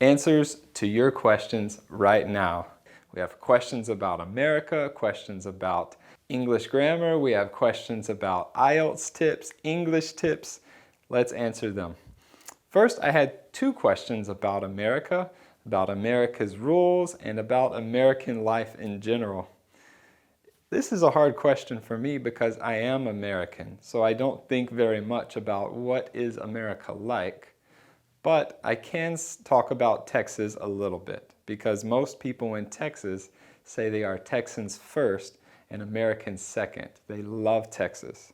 answers to your questions right now. We have questions about America, questions about English grammar, we have questions about IELTS tips, English tips. Let's answer them. First, I had two questions about America, about America's rules, and about American life in general. This is a hard question for me because I am American, so I don't think very much about what is America like. But I can talk about Texas a little bit because most people in Texas say they are Texans first and Americans second. They love Texas.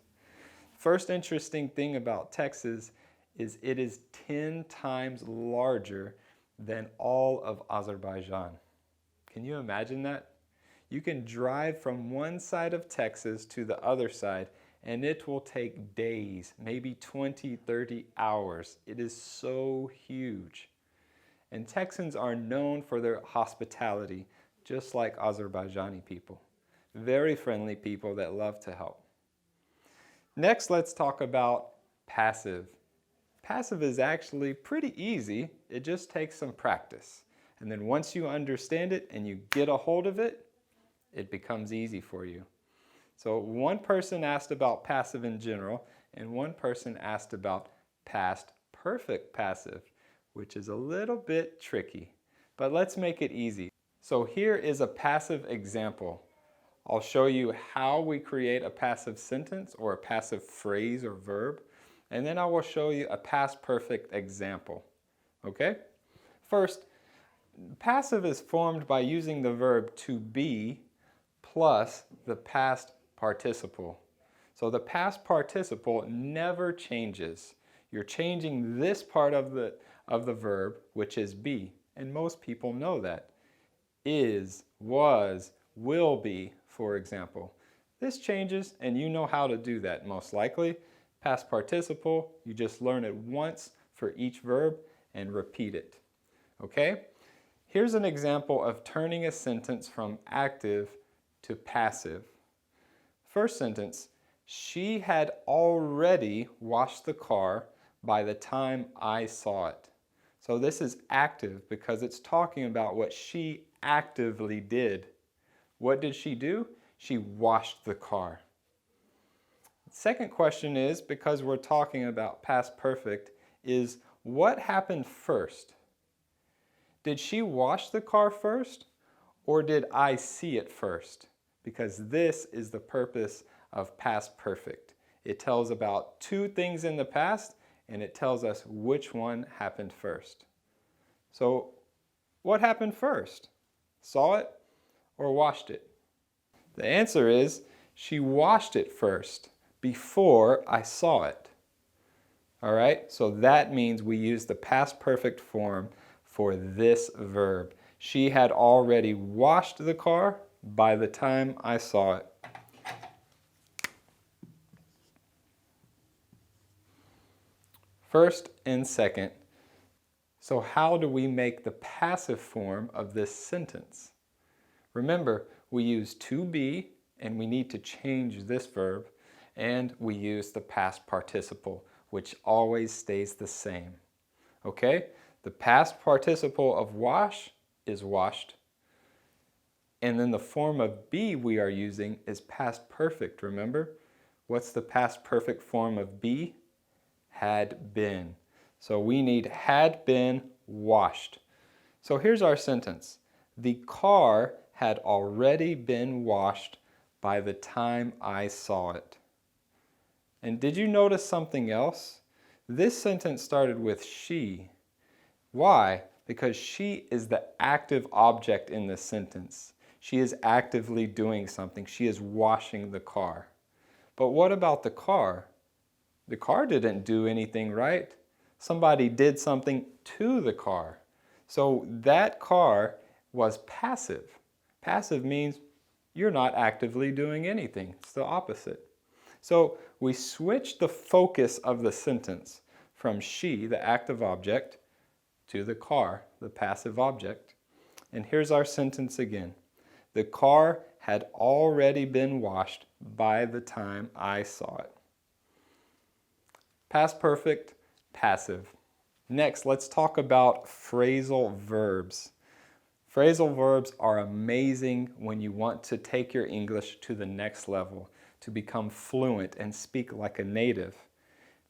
First interesting thing about Texas is it is 10 times larger than all of Azerbaijan. Can you imagine that? You can drive from one side of Texas to the other side and it will take days, maybe 20, 30 hours. It is so huge. And Texans are known for their hospitality, just like Azerbaijani people. Very friendly people that love to help. Next, let's talk about passive. Passive is actually pretty easy. It just takes some practice. And then once you understand it and you get a hold of it, it becomes easy for you. So one person asked about passive in general, and one person asked about past perfect passive, which is a little bit tricky, but let's make it easy. So here is a passive example. I'll show you how we create a passive sentence or a passive phrase or verb, and then I will show you a past perfect example. Okay? First, passive is formed by using the verb to be plus the past participle. So the past participle never changes. You're changing this part of the verb, which is be, and most people know that. Is, was, will be, for example. This changes, and you know how to do that most likely. Past participle, you just learn it once for each verb and repeat it. Okay? Here's an example of turning a sentence from active to passive. First sentence, she had already washed the car by the time I saw it. So this is active because it's talking about what she actively did. What did she do? She washed the car. Second question is, because we're talking about past perfect, is what happened first? Did she wash the car first, or did I see it first? Because this is the purpose of past perfect. It tells about two things in the past, and it tells us which one happened first. So, what happened first? Saw it or washed it? The answer is, she washed it first, before I saw it. All right, so that means we use the past perfect form for this verb. She had already washed the car by the time I saw it. First and second. So how do we make the passive form of this sentence? Remember, we use to be, and we need to change this verb, and we use the past participle, which always stays the same. Okay? The past participle of wash is washed. And then the form of be we are using is past perfect, remember? What's the past perfect form of be? Had been. So we need had been washed. So here's our sentence. The car had already been washed by the time I saw it. And did you notice something else? This sentence started with she. Why? Because she is the active object in this sentence. She is actively doing something. She is washing the car. But what about the car? The car didn't do anything, right? Somebody did something to the car. So that car was passive. Passive means you're not actively doing anything. It's the opposite. So we switch the focus of the sentence from she, the active object, to the car, the passive object. And here's our sentence again. The car had already been washed by the time I saw it. Past perfect, passive. Next, let's talk about phrasal verbs. Phrasal verbs are amazing when you want to take your English to the next level, to become fluent and speak like a native.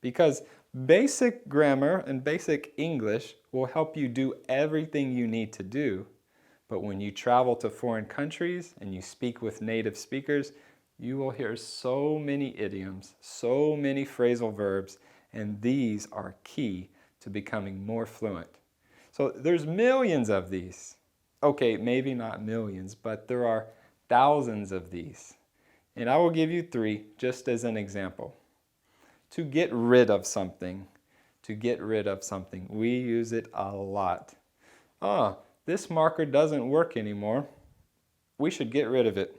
Because basic grammar and basic English will help you do everything you need to do. But when you travel to foreign countries and you speak with native speakers, you will hear so many idioms, so many phrasal verbs, and these are key to becoming more fluent. So there's millions of these. Okay, maybe not millions, but there are thousands of these. And I will give you 3 just as an example. To get rid of something. To get rid of something. We use it a lot. This marker doesn't work anymore. We should get rid of it.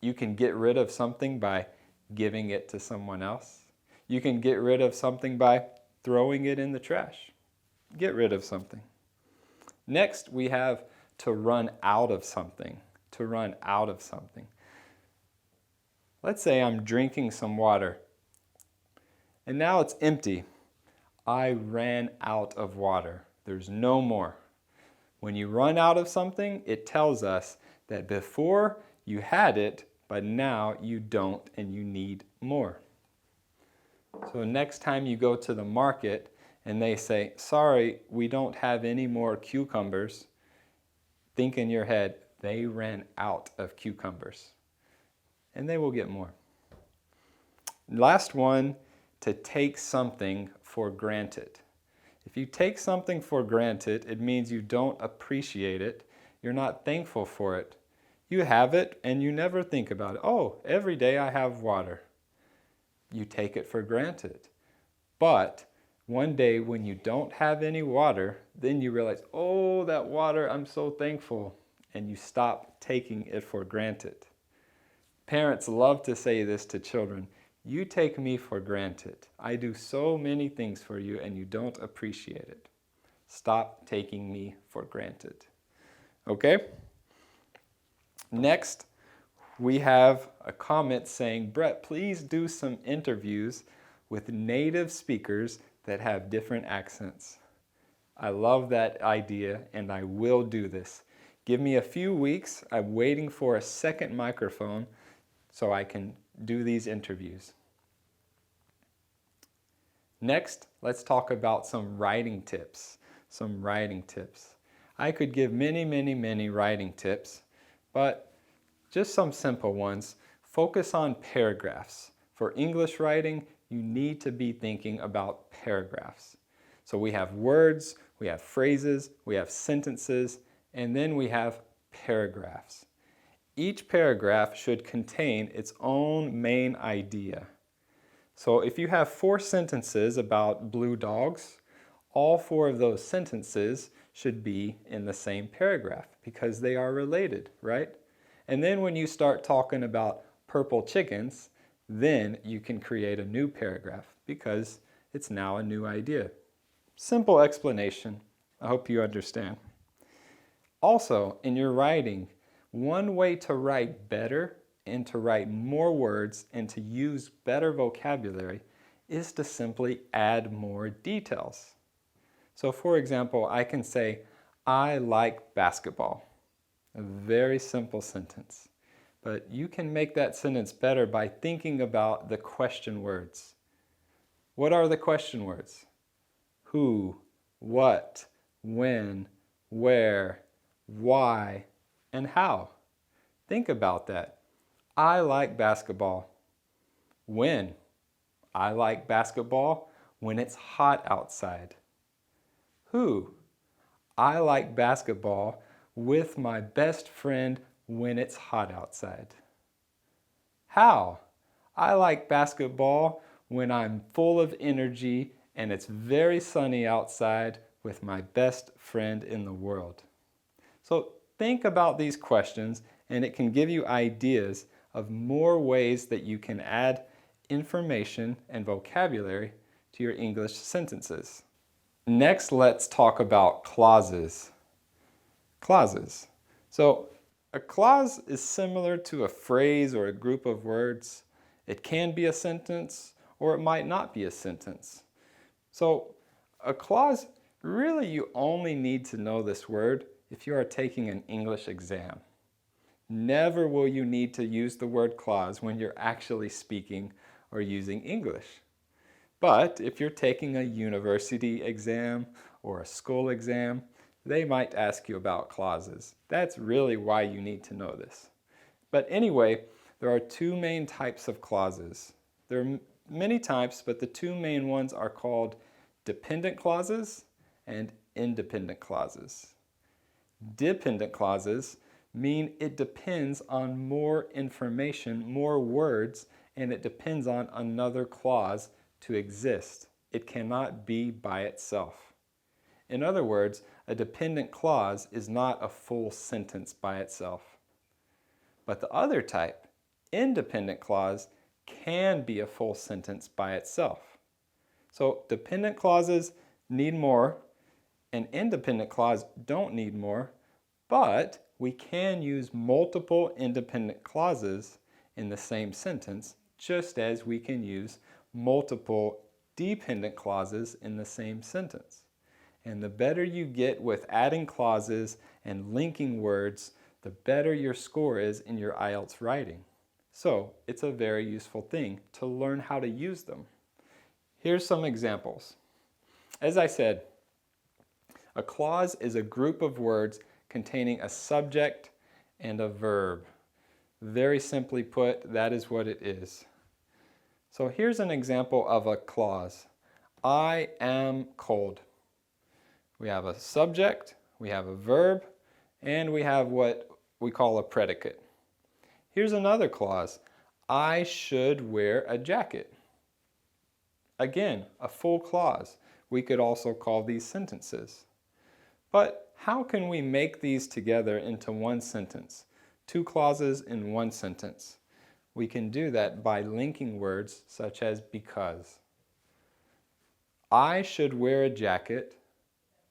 You can get rid of something by giving it to someone else. You can get rid of something by throwing it in the trash. Get rid of something. Next, we have to run out of something. To run out of something. Let's say I'm drinking some water, and now it's empty. I ran out of water. There's no more. When you run out of something, it tells us that before you had it, but now you don't and you need more. So next time you go to the market and they say, sorry, we don't have any more cucumbers, think in your head, they ran out of cucumbers. And they will get more. Last one, to take something for granted. If you take something for granted, it means you don't appreciate it. You're not thankful for it. You have it and you never think about it. Oh, every day I have water. You take it for granted. But one day when you don't have any water, then you realize, oh, that water, I'm so thankful. And you stop taking it for granted. Parents love to say this to children. You take me for granted. I do so many things for you and you don't appreciate it. Stop taking me for granted. Okay? Next, we have a comment saying, Brett, please do some interviews with native speakers that have different accents. I love that idea and I will do this. Give me a few weeks. I'm waiting for a second microphone so I can do these interviews. Next, let's talk about some writing tips. Some writing tips. I could give many writing tips, but just some simple ones. Focus on paragraphs. For English writing, you need to be thinking about paragraphs. So we have words, we have phrases, we have sentences, and then we have paragraphs. Each paragraph should contain its own main idea. So if you have 4 sentences about blue dogs, all 4 of those sentences should be in the same paragraph because they are related, right? And then when you start talking about purple chickens, then you can create a new paragraph because it's now a new idea. Simple explanation. I hope you understand. Also, in your writing, one way to write better and to write more words and to use better vocabulary is to simply add more details. So for example, I can say, I like basketball. A very simple sentence. But you can make that sentence better by thinking about the question words. What are the question words? Who, what, when, where, why, and how. Think about that. I like basketball. When? I like basketball when it's hot outside. Who? I like basketball with my best friend when it's hot outside. How? I like basketball when I'm full of energy and it's very sunny outside with my best friend in the world. So think about these questions and it can give you ideas of more ways that you can add information and vocabulary to your English sentences. Next, let's talk about clauses. Clauses. So a clause is similar to a phrase or a group of words. It can be a sentence or it might not be a sentence. So a clause, really you only need to know this word if you are taking an English exam. Never will you need to use the word clause when you're actually speaking or using English. But if you're taking a university exam or a school exam, they might ask you about clauses. That's really why you need to know this. But anyway, there are two main types of clauses. There are many types, but the two main ones are called dependent clauses and independent clauses. Dependent clauses mean it depends on more information, more words, and it depends on another clause to exist. It cannot be by itself. In other words, a dependent clause is not a full sentence by itself. But the other type, independent clause, can be a full sentence by itself. So dependent clauses need more, and independent clause don't need more, but we can use multiple independent clauses in the same sentence, just as we can use multiple dependent clauses in the same sentence. And the better you get with adding clauses and linking words, the better your score is in your IELTS writing. So it's a very useful thing to learn how to use them. Here's some examples. As I said, a clause is a group of words containing a subject and a verb. Very simply put, that is what it is. So here's an example of a clause. I am cold. We have a subject, we have a verb, and we have what we call a predicate. Here's another clause. I should wear a jacket. Again, a full clause. We could also call these sentences. But how can we make these together into one sentence? Two clauses in one sentence. We can do that by linking words such as because. I should wear a jacket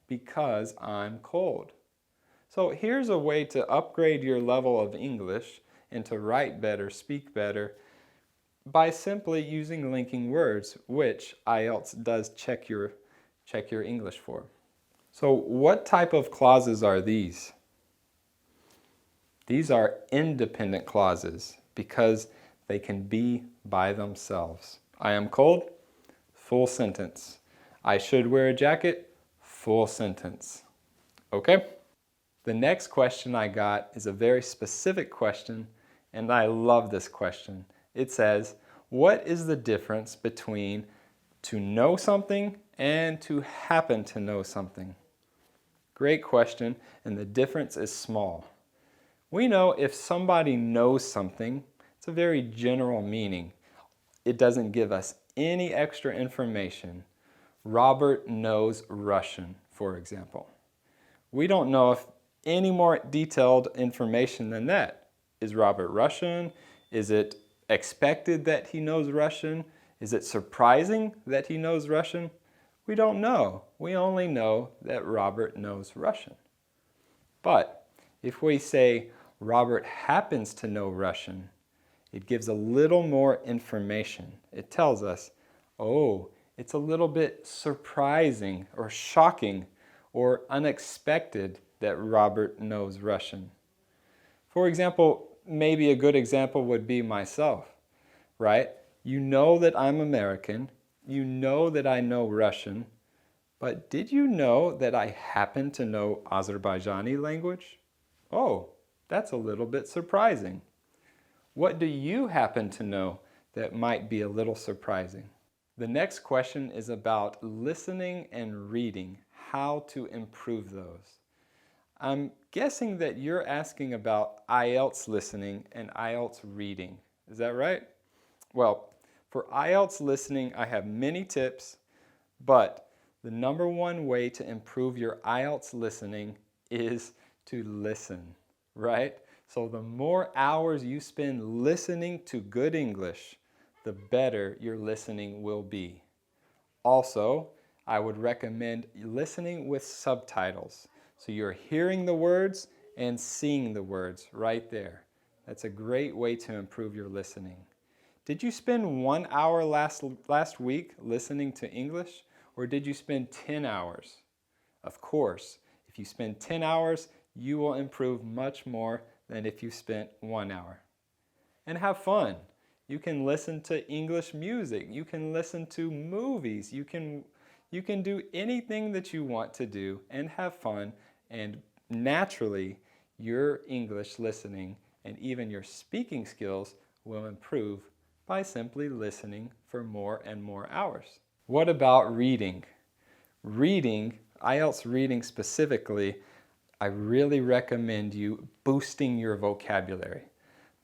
because I'm cold. So here's a way to upgrade your level of English and to write better, speak better, by simply using linking words, which IELTS does check your English for. So what type of clauses are these? These are independent clauses because they can be by themselves. I am cold, full sentence. I should wear a jacket, full sentence. Okay? The next question I got is a very specific question, and I love this question. It says, what is the difference between to know something and to happen to know something? Great question, and the difference is small. We know if somebody knows something, it's a very general meaning. It doesn't give us any extra information. Robert knows Russian, for example. We don't know if any more detailed information than that. Is Robert Russian? Is it expected that he knows Russian? Is it surprising that he knows Russian? We don't know. We only know that Robert knows Russian. But if we say Robert happens to know Russian, it gives a little more information. It tells us, oh, it's a little bit surprising or shocking or unexpected that Robert knows Russian. For example, maybe a good example would be myself, right? You know that I'm American, you know that I know Russian, but did you know that I happen to know Azerbaijani language? Oh, that's a little bit surprising. What do you happen to know that might be a little surprising? The next question is about listening and reading, how to improve those. I'm guessing that you're asking about IELTS listening and IELTS reading. Is that right? Well, for IELTS listening, I have many tips, but the number one way to improve your IELTS listening is to listen, right? So the more hours you spend listening to good English, the better your listening will be. Also, I would recommend listening with subtitles. So you're hearing the words and seeing the words right there. That's a great way to improve your listening. Did you spend 1 hour last week listening to English? or did you spend 10 hours? Of course, if you spend 10 hours, you will improve much more than if you spent 1 hour. And have fun. You can listen to English music. You can listen to movies. You can do anything that you want to do and have fun. And naturally, your English listening and even your speaking skills will improve by simply listening for more and more hours. What about reading? Reading, IELTS reading specifically, I really recommend you boosting your vocabulary.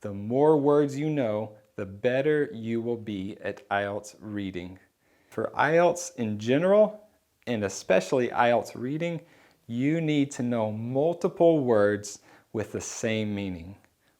The more words you know, the better you will be at IELTS reading. For IELTS in general, and especially IELTS reading, you need to know multiple words with the same meaning.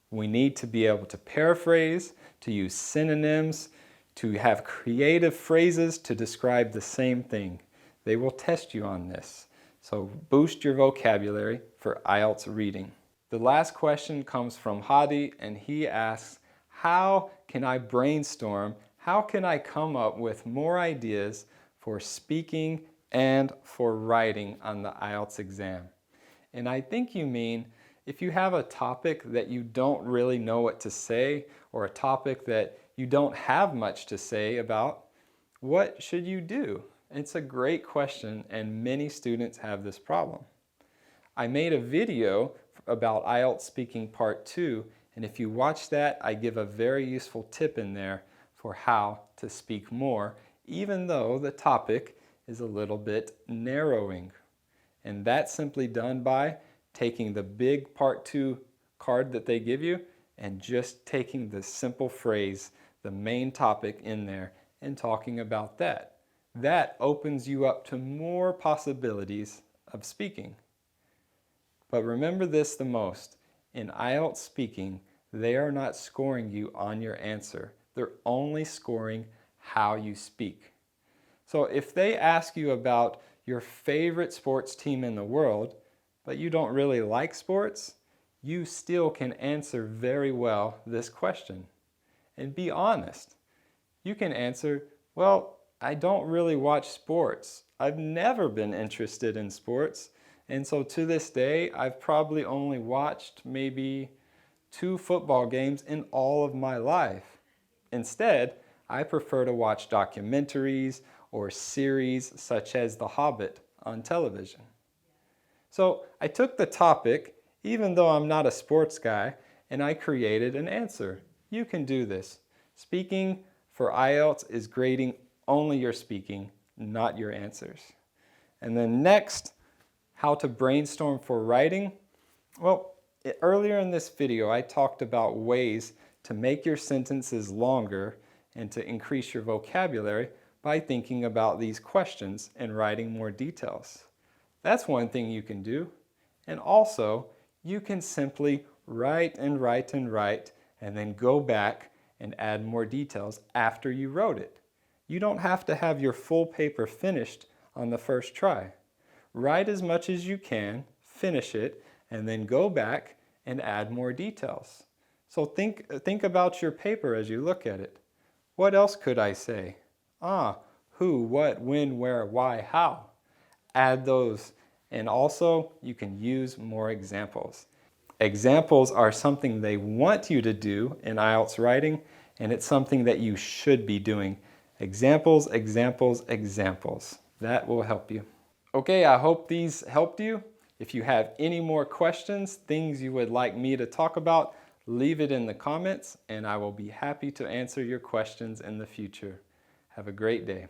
We need to be able to paraphrase, to use synonyms, to have creative phrases to describe the same thing. They will test you on this. So boost your vocabulary for IELTS reading. The last question comes from Hadi, and he asks, how can I brainstorm? How can I come up with more ideas for speaking and for writing on the IELTS exam? And I think you mean if you have a topic that you don't really know what to say, or a topic that you don't have much to say about, what should you do? It's a great question, and many students have this problem. I made a video about IELTS Speaking Part 2, and if you watch that, I give a very useful tip in there for how to speak more, even though the topic is a little bit narrowing. And that's simply done by taking the big Part 2 card that they give you and just taking the simple phrase, the main topic in there, and talking about that. That opens you up to more possibilities of speaking. But remember this the most, in IELTS speaking, they are not scoring you on your answer. They're only scoring how you speak. So if they ask you about your favorite sports team in the world, but you don't really like sports, you still can answer very well this question. And be honest. You can answer, well, I don't really watch sports. I've never been interested in sports. And so to this day, I've probably only watched maybe 2 football games in all of my life. Instead, I prefer to watch documentaries or series such as The Hobbit on television. So I took the topic, even though I'm not a sports guy, and I created an answer. You can do this. Speaking for IELTS is grading only your speaking, not your answers. And then next, how to brainstorm for writing. Well, earlier in this video, I talked about ways to make your sentences longer and to increase your vocabulary by thinking about these questions and writing more details. That's one thing you can do. And also, you can simply write and write and write, and then go back and add more details after you wrote it. You don't have to have your full paper finished on the first try. Write as much as you can, finish it, and then go back and add more details. So think about your paper as you look at it. What else could I say? Who, what, when, where, why, how. Add those. And also, you can use more examples. Examples are something they want you to do in IELTS writing, and it's something that you should be doing. Examples, examples, examples. That will help you. Okay, I hope these helped you. If you have any more questions, things you would like me to talk about, leave it in the comments, and I will be happy to answer your questions in the future. Have a great day.